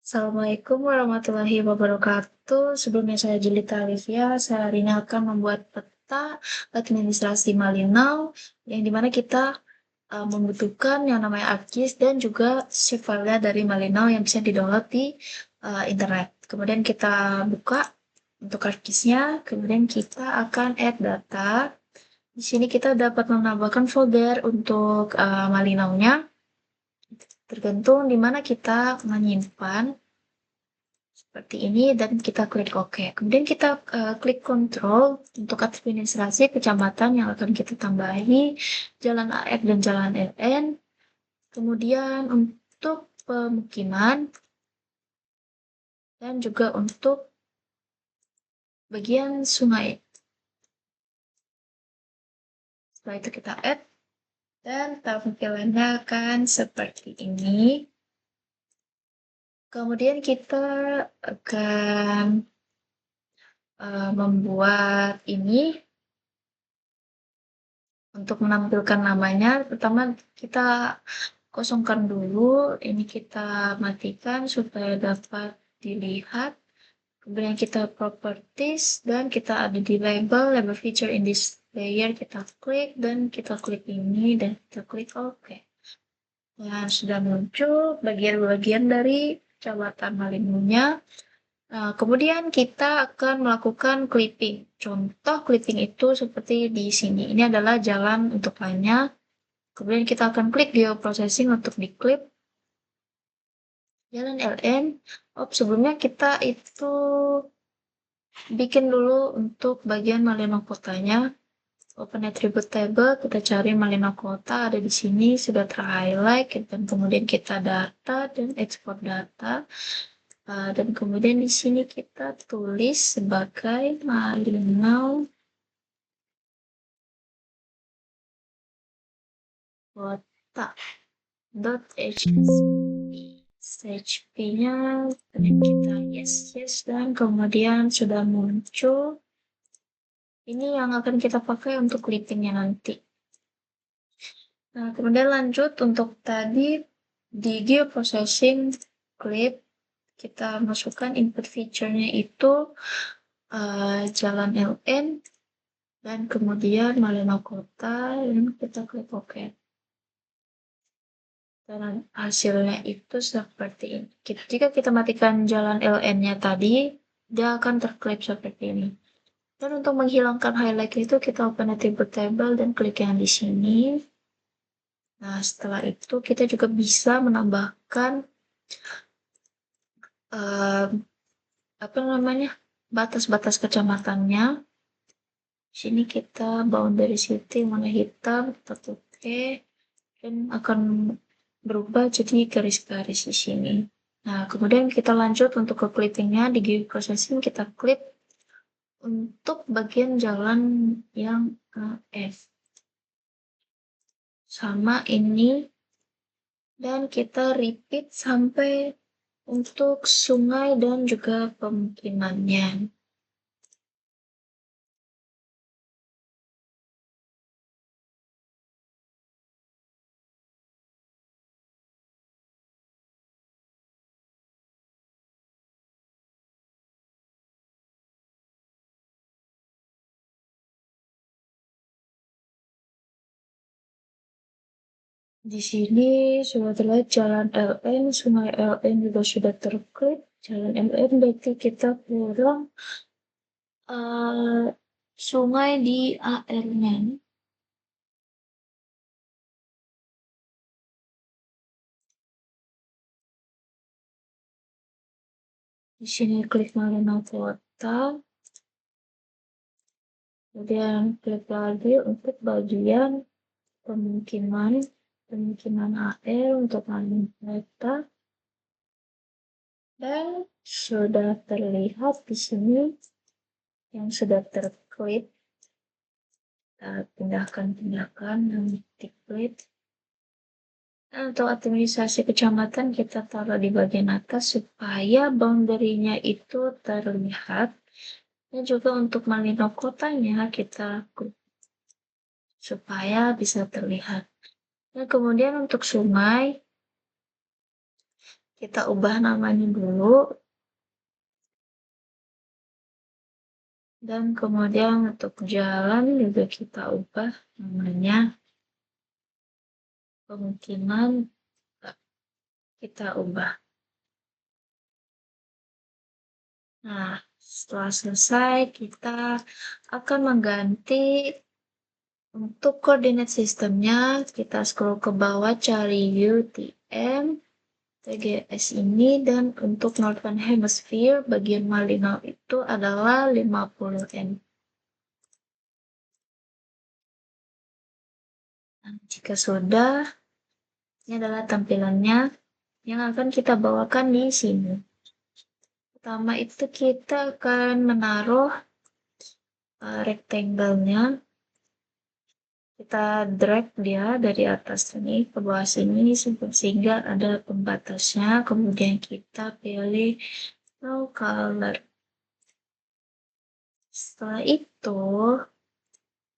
Assalamualaikum warahmatullahi wabarakatuh. Sebelumnya saya Julita Alivia, saya hari ini akan membuat peta administrasi Malinau, yang dimana kita membutuhkan yang namanya ArcGIS dan juga shape file dari Malinau yang bisa di-download di internet. Kemudian kita buka untuk ArcGIS-nya, kemudian kita akan add data. Di sini kita dapat menambahkan folder untuk Malinau-nya, tergantung di mana kita menyimpan seperti ini dan kita klik OK. Kemudian kita klik Control untuk administrasi kecamatan yang akan kita tambahi Jalan AF dan Jalan LN. Kemudian untuk pemukiman dan juga untuk bagian sungai. Setelah itu kita add dan tampilannya akan seperti ini. Kemudian kita akan membuat ini. Untuk menampilkan namanya, pertama kita kosongkan dulu, ini kita matikan supaya dapat dilihat. Kemudian kita properties dan kita ada di label feature in this layer, kita klik dan kita klik ini dan kita klik OK. Nah, sudah muncul bagian-bagian dari kecamatan Malinaunya. Nah, kemudian kita akan melakukan clipping. Contoh clipping itu seperti di sini. Ini adalah jalan untuk lainnya. Kemudian kita akan klik geoprocessing untuk diklip. Jalan LN. Sebelumnya kita itu bikin dulu untuk bagian Malinau kotanya. Open attribute table, kita cari Malinau kota, ada di sini, sudah ter-highlight, dan kemudian kita data dan export data. Dan kemudian di sini kita tulis sebagai Malinau kota .hp-nya kita yes dan kemudian sudah muncul. Ini yang akan kita pakai untuk clippingnya nanti. Nah, kemudian lanjut untuk tadi di geoprocessing clip, kita masukkan input feature-nya itu jalan LN dan kemudian Malinau kota dan kita klik OK. Dan hasilnya itu seperti ini. Jika kita matikan jalan LN-nya tadi, dia akan terklip seperti ini. Dan untuk menghilangkan highlight itu, kita open attribute table dan klik yang di sini. Nah, setelah itu kita juga bisa menambahkan batas-batas kecamatannya. Di sini kita boundary city warna hitam, kita OK, dan akan berubah jadi garis-garis di sini. Nah, kemudian kita lanjut untuk ke clippingnya. Di geoprocessing kita klik untuk bagian jalan yang F. Sama ini. Dan kita repeat sampai untuk sungai dan juga pemukimannya. Di sini sudah terlihat jalan LN, sungai LN juga sudah terklik. Jalan LN berarti kita kurang sungai di AR-nya. Di sini klik Malinau kota. Kemudian klik lagi untuk bagian pemukiman AR untuk Malinau kota. Dan sudah terlihat di sini yang sudah terklip. Kita pindahkan dan diklik. Nah, untuk administrasi kecamatan kita taruh di bagian atas supaya boundary-nya itu terlihat. Dan juga untuk Malinau kotanya kita klik supaya bisa terlihat. Nah, kemudian untuk sungai Kita ubah namanya dulu. Dan kemudian untuk jalan juga kita ubah namanya. Kemungkinan kita ubah. Nah, setelah selesai kita akan mengganti untuk koordinat sistemnya. Kita scroll ke bawah cari UTM, TGS ini, dan untuk Northern Hemisphere bagian Malinau itu adalah 50 N. Nah, jika sudah, ini adalah tampilannya yang akan kita bawakan di sini. Pertama itu kita akan menaruh rectangle-nya. Kita drag dia dari atas sini ke bawah sini sehingga ada pembatasnya. Kemudian kita pilih no color. Setelah itu,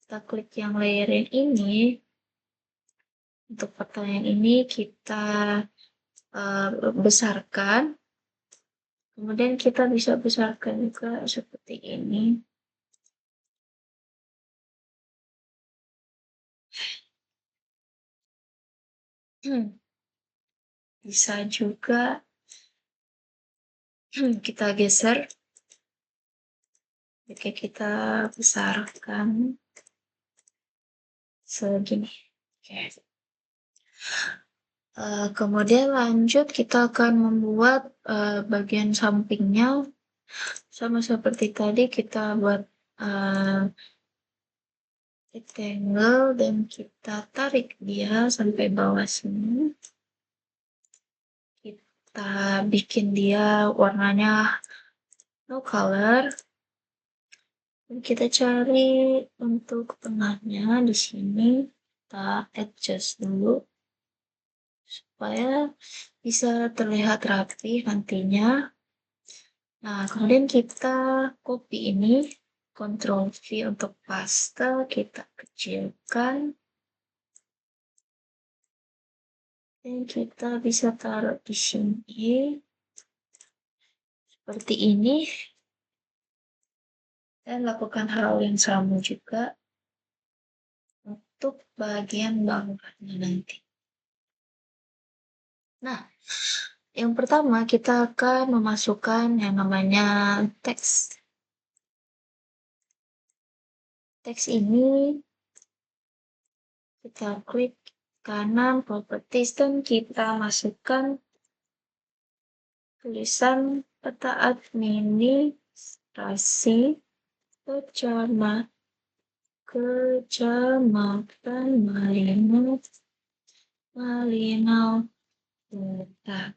kita klik yang layering ini. Untuk pertanyaan ini kita besarkan. Kemudian kita bisa besarkan juga seperti ini. Bisa juga kita geser. Oke, kita besarkan segini. Oke. Kemudian lanjut kita akan membuat bagian sampingnya sama seperti tadi, kita buat rectangle dan kita tarik dia sampai bawah sini. Kita bikin dia warnanya no color. Dan kita cari untuk tengahnya di sini, kita adjust dulu supaya bisa terlihat rapi nantinya. Nah, kemudian kita copy ini, Ctrl V untuk paste, kita kecilkan. Dan kita bisa taruh di sini. Seperti ini. Dan lakukan hal yang sama juga untuk bagian bawahnya nanti. Nah, yang pertama kita akan memasukkan yang namanya teks. Teks ini kita klik kanan properties dan kita masukkan tulisan peta administrasi Kecamatan Malinau Utara.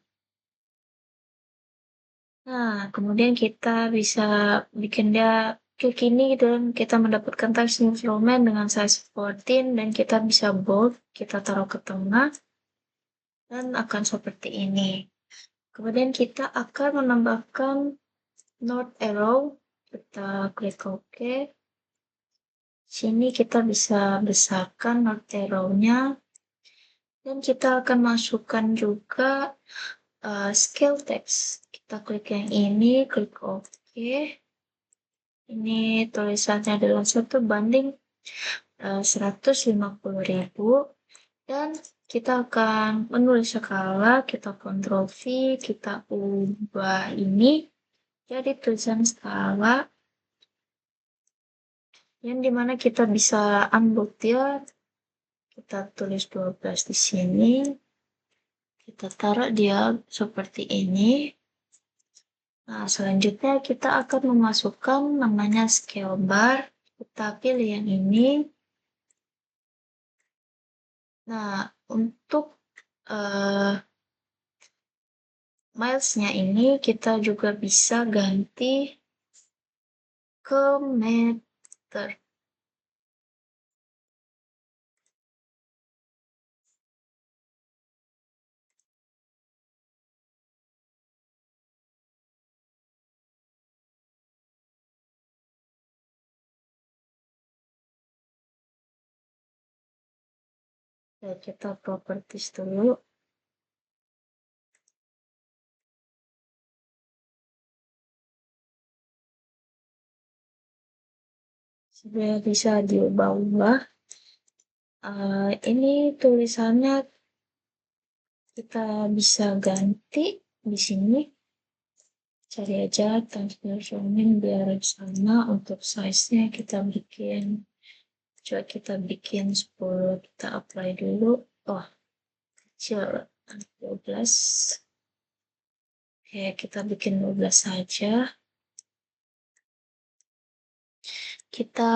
Nah, kemudian kita bisa bikin dia klik ini dan kita mendapatkan text instrument dengan size 14 dan kita bisa bold, kita taruh ke tengah dan akan seperti ini. Kemudian kita akan menambahkan north arrow, kita klik OK. Sini kita bisa besarkan north arrow-nya dan kita akan masukkan juga scale text. Kita klik yang ini, klik OK. Ini tulisannya adalah 1:150.000 dan kita akan menulis skala, kita Ctrl V, kita ubah ini jadi tulisan skala yang dimana kita bisa unbold dia, kita tulis 12 di sini, kita taruh dia seperti ini. Nah, selanjutnya kita akan memasukkan namanya scale bar. Kita pilih yang ini. Nah, untuk miles-nya ini kita juga bisa ganti ke meter. Ya, kita properties dulu. sudah bisa diubah-ubah. Ini tulisannya kita bisa ganti di sini. Cari aja transforming biar sama. Untuk size-nya kita bikin, coba kita bikin 10, kita apply dulu. Oh, kecil, 12. Oke, kita bikin 12 saja. Kita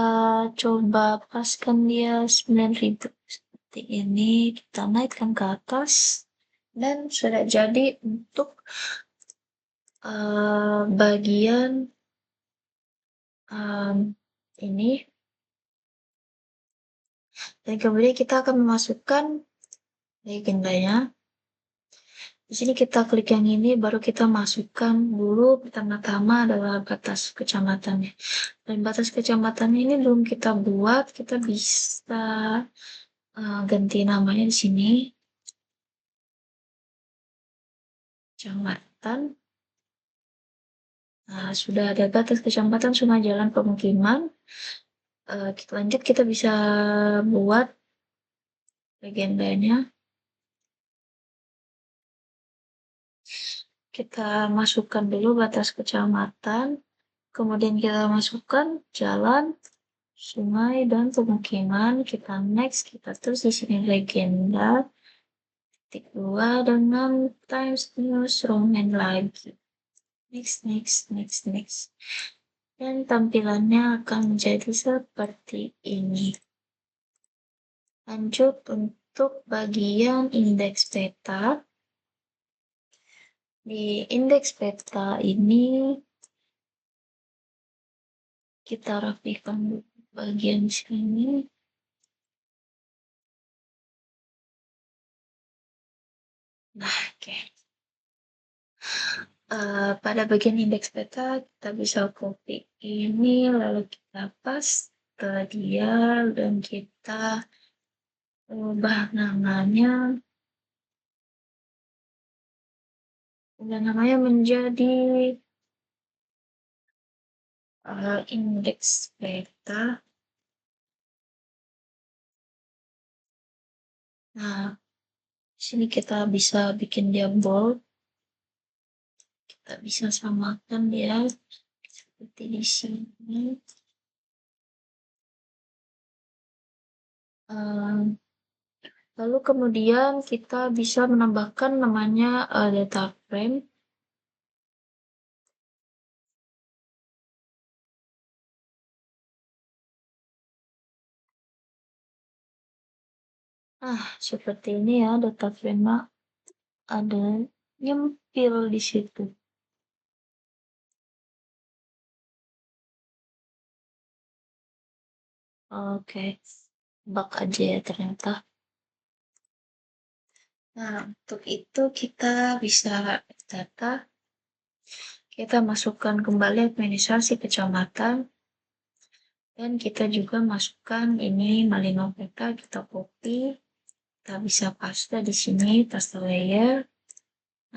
coba paskan dia 9.000 seperti ini. Kita naikkan ke atas dan sudah jadi untuk bagian ini. Dan kemudian kita akan memasukkan legendanya. Di sini kita klik yang ini, baru kita masukkan dulu pertama-tama adalah batas kecamatannya. Dan batas kecamatannya ini belum kita buat, kita bisa ganti namanya di sini. Kecamatan. Nah, sudah ada batas kecamatan Sungai Jalan Pemukiman. Kita lanjut, kita bisa buat legendanya. Kita masukkan dulu batas kecamatan, kemudian kita masukkan jalan, sungai, dan pemukiman. Kita next, kita terus di sini legenda, titik 2 dengan Times News Roman lagi. Next. Dan tampilannya akan menjadi seperti ini. Lanjut untuk bagian indeks peta. Di indeks peta ini kita rapikan bagian sini. Nah, oke. Pada bagian indeks peta kita bisa copy ini, lalu kita paste dia dan kita ubah namanya. Menjadi indeks peta. Nah, sini kita bisa bikin dia bold. Kita bisa samakan dia seperti di sini. Lalu kemudian kita bisa menambahkan namanya data frame. Seperti ini ya, data frame ada nyempil di situ. Oke, bug aja ya ternyata. Nah, untuk itu kita bisa data, kita masukkan kembali administrasi kecamatan, dan kita juga masukkan ini Malino peta, kita copy, kita bisa paste di sini, paste layer.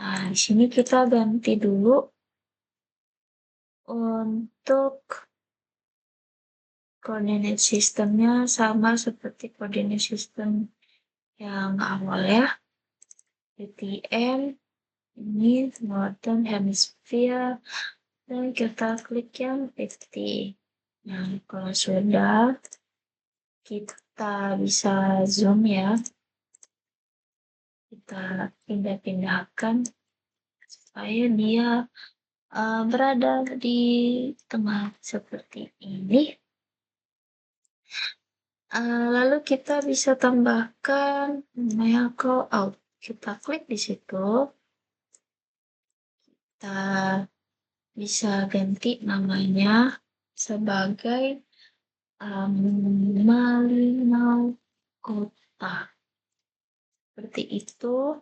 Nah, di sini kita ganti dulu untuk koordinat sistemnya sama seperti koordinat sistem yang awal ya. UTM, ini Northern Hemisphere, dan kita klik yang 50. Nah, kalau sudah, kita bisa zoom ya. Kita pindah-pindahkan supaya dia berada di tengah seperti ini. Lalu kita bisa tambahkan namanya call out. Kita klik di situ. Kita bisa ganti namanya sebagai Malinau Kota. Seperti itu.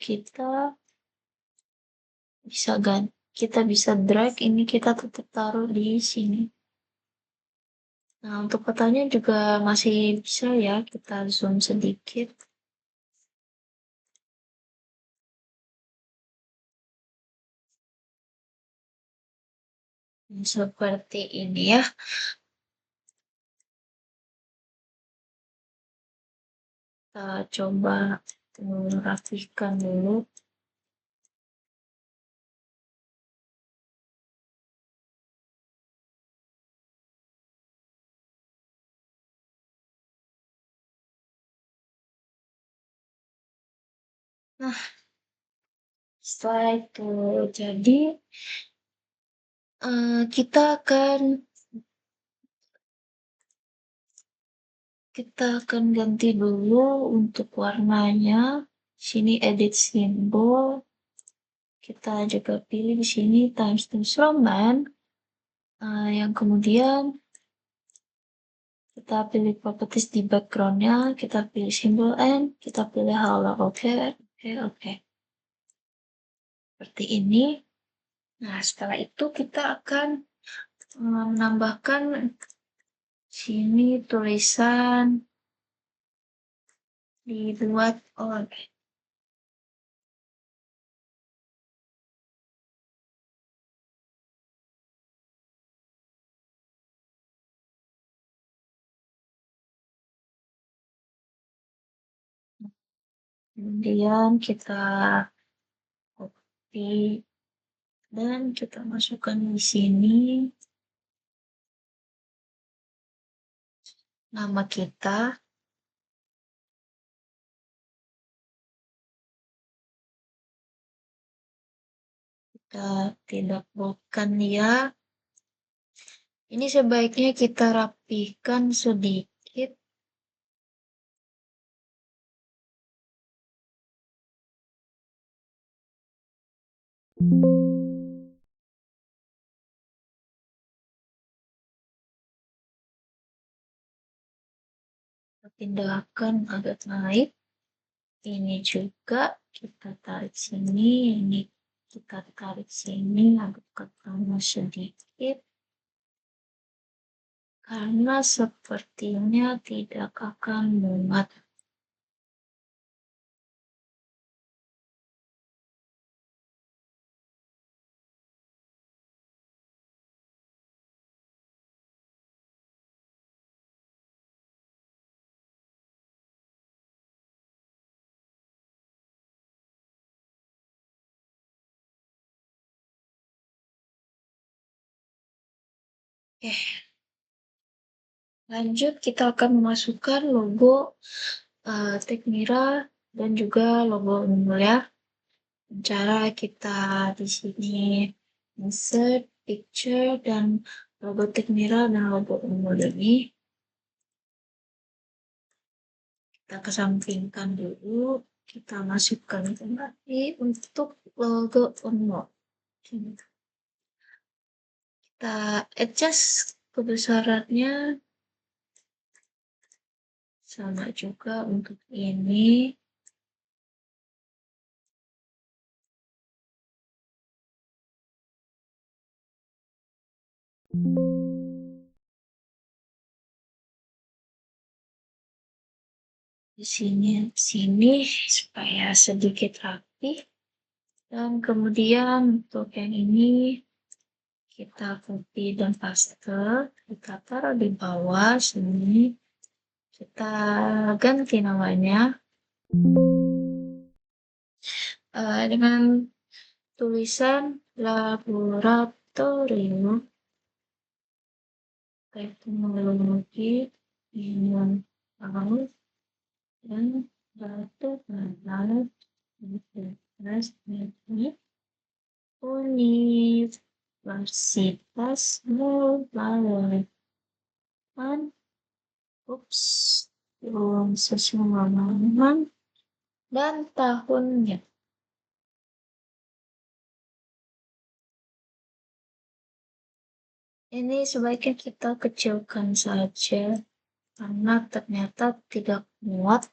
Kita bisa drag ini, kita tetap taruh di sini. Nah, untuk kotanya juga masih bisa ya, kita zoom sedikit. Seperti ini ya. Kita coba rapikan dulu. Nah, setelah itu jadi kita akan ganti dulu untuk warnanya. Sini edit simbol. Kita juga pilih di sini Times New Roman. Yang kemudian kita pilih properties di backgroundnya, kita pilih simbol N, kita pilih halo, oke. Seperti ini. Nah, setelah itu kita akan menambahkan sini tulisan dibuat oleh. Kemudian kita copy dan kita masukkan di sini nama kita. Kita tidak bukan dia. Ini sebaiknya kita rapikan sedikit. Kita pindahkan agak naik. Ini juga kita tarik sini, ini kita tarik sini agak ke kanan sedikit. Karena sepertinya tidak akan muat. Oke, lanjut kita akan memasukkan logo Tekmira dan juga logo Unmul ya. Cara kita di sini insert picture dan logo Tekmira dan logo Unmul ini kita kesampingkan dulu. Kita masukkan kembali untuk logo Unmul. Kita adjust kebesarannya sama juga untuk ini. Di sini supaya sedikit rapi. Dan kemudian untuk yang ini kita copy dan paste, kita taruh di bawah sini. Kita ganti namanya dengan tulisan laboratorium teknologi ilmu laut dan batu bara Universitas Negeri Universitas Mulbarang. Ups, belum sesuai halaman dan tahunnya. Ini sebaiknya kita kecilkan saja karena ternyata tidak muat.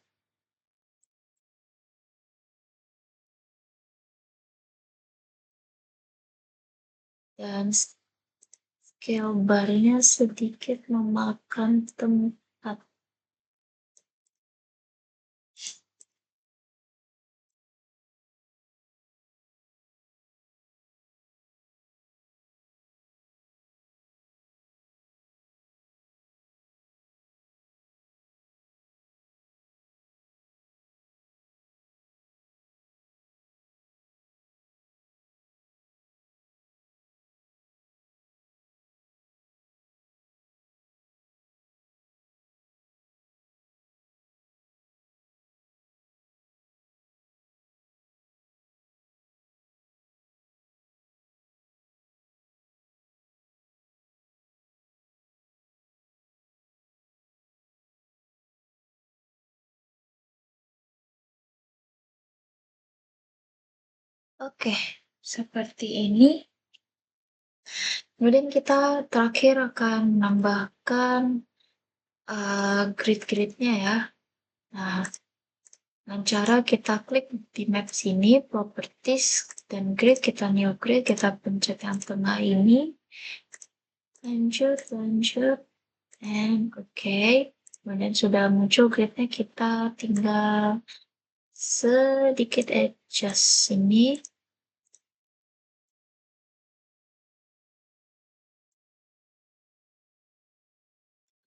Dan scale barnya sedikit memakan tempat. Oke, seperti ini. Kemudian kita terakhir akan menambahkan, grid-grid-nya ya. Nah, dengan cara kita klik di map sini, properties dan grid, kita new grid, kita pencet yang tengah ini, lanjut, lanjut, and oke. Kemudian sudah muncul gridnya, kita tinggal sedikit adjust sini.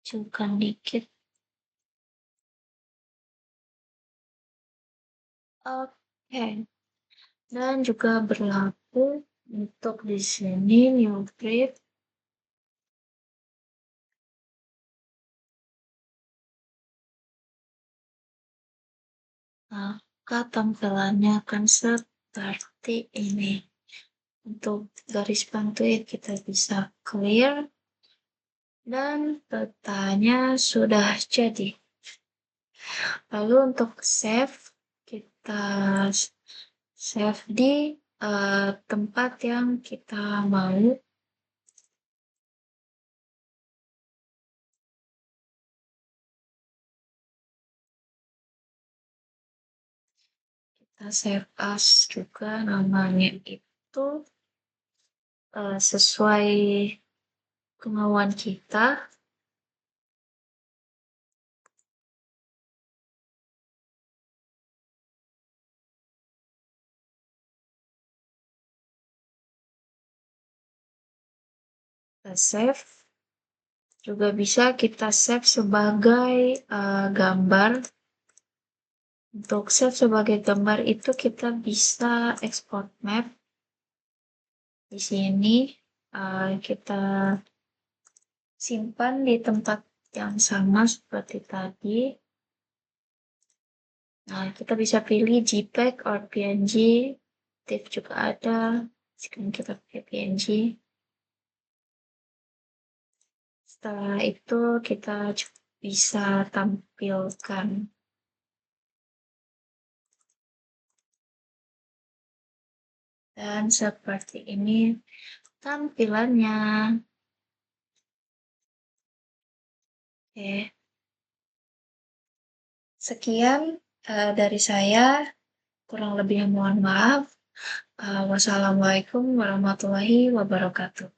Kecilkan dikit. Oke. Dan juga berlaku untuk di sini new grid. Maka tampilannya akan seperti ini. Untuk garis pantuin kita bisa clear dan petanya sudah jadi. Lalu untuk save, kita save di tempat yang kita mau. Kita save as juga namanya itu sesuai kemauan kita. Kita save. Juga bisa kita save sebagai gambar. Untuk save sebagai gambar itu kita bisa export map. Di sini kita simpan di tempat yang sama seperti tadi. Nah, kita bisa pilih JPEG or PNG. TIFF juga ada. Sekarang kita pakai PNG. Setelah itu kita bisa tampilkan. Dan seperti ini tampilannya. Oke. Sekian dari saya. Kurang lebihnya mohon maaf. Wassalamualaikum warahmatullahi wabarakatuh.